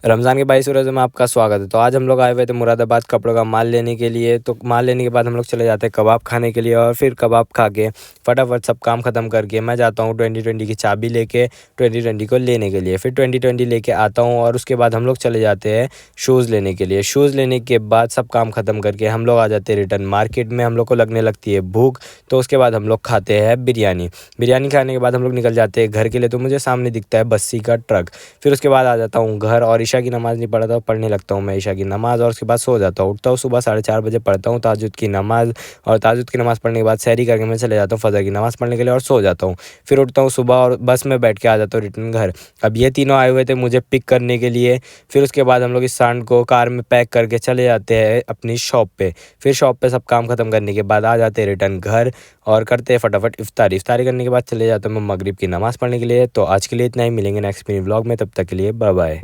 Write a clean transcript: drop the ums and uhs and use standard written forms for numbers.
रमज़ान के 22 रोज़े में आपका स्वागत है। तो आज हम लोग आए हुए थे मुरादाबाद कपड़ों का माल लेने के लिए। तो माल लेने के बाद हम लोग चले जाते हैं कबाब खाने के लिए और फिर कबाब खा के फटाफट सब काम ख़त्म करके मैं जाता हूँ 2020 की चाबी लेके 2020 को लेने के लिए। फिर 2020 लेके आता हूँ और उसके बाद हम लोग चले जाते हैं शूज़ लेने के लिए। शूज़ लेने के बाद सब काम ख़त्म करके हम लोग आ जाते हैं रिटर्न मार्केट में। हम लोग को लगने लगती है भूख, तो उसके बाद हम लोग खाते हैं बिरयानी। बिरयानी खाने के बाद हम लोग निकल जाते हैं घर के लिए। तो मुझे सामने दिखता है बस्सी का ट्रक। फिर उसके बाद आ जाता हूँ घर और ईशा की नमाज़ नहीं पढ़ा था, पढ़ने लगता हूँ मैं ईशा की नमाज़ और उसके बाद सो जाता हूँ। उठता हूँ सुबह 4:30 बजे, पढ़ता हूँ तहज्जुद की नमाज़ और तहज्जुद की नमाज़ पढ़ने के बाद सहरी करके मैं चले जाता हूँ फ़जर की नमाज़ पढ़ने के लिए और सो जाता हूँ। फिर उठता हूँ सुबह और बस में बैठ के आ जाता हूँ रिटर्न घर। अब ये तीनों आए हुए थे मुझे पिक करने के लिए। फिर उसके बाद हम लोग इस सांड को कार में पैक करके चले जाते हैं अपनी शॉप पे। फिर शॉप पे सब काम ख़त्म करने के बाद आ जाते हैं रिटर्न घर और करते हैं फटाफट इफ्तारी करने के बाद चले जाता हूँ मैं मगरिब की नमाज़ पढ़ने के लिए। तो आज के लिए इतना ही, मिलेंगे नेक्स्ट मिनी व्लॉग में, तब तक के लिए बाय बाय।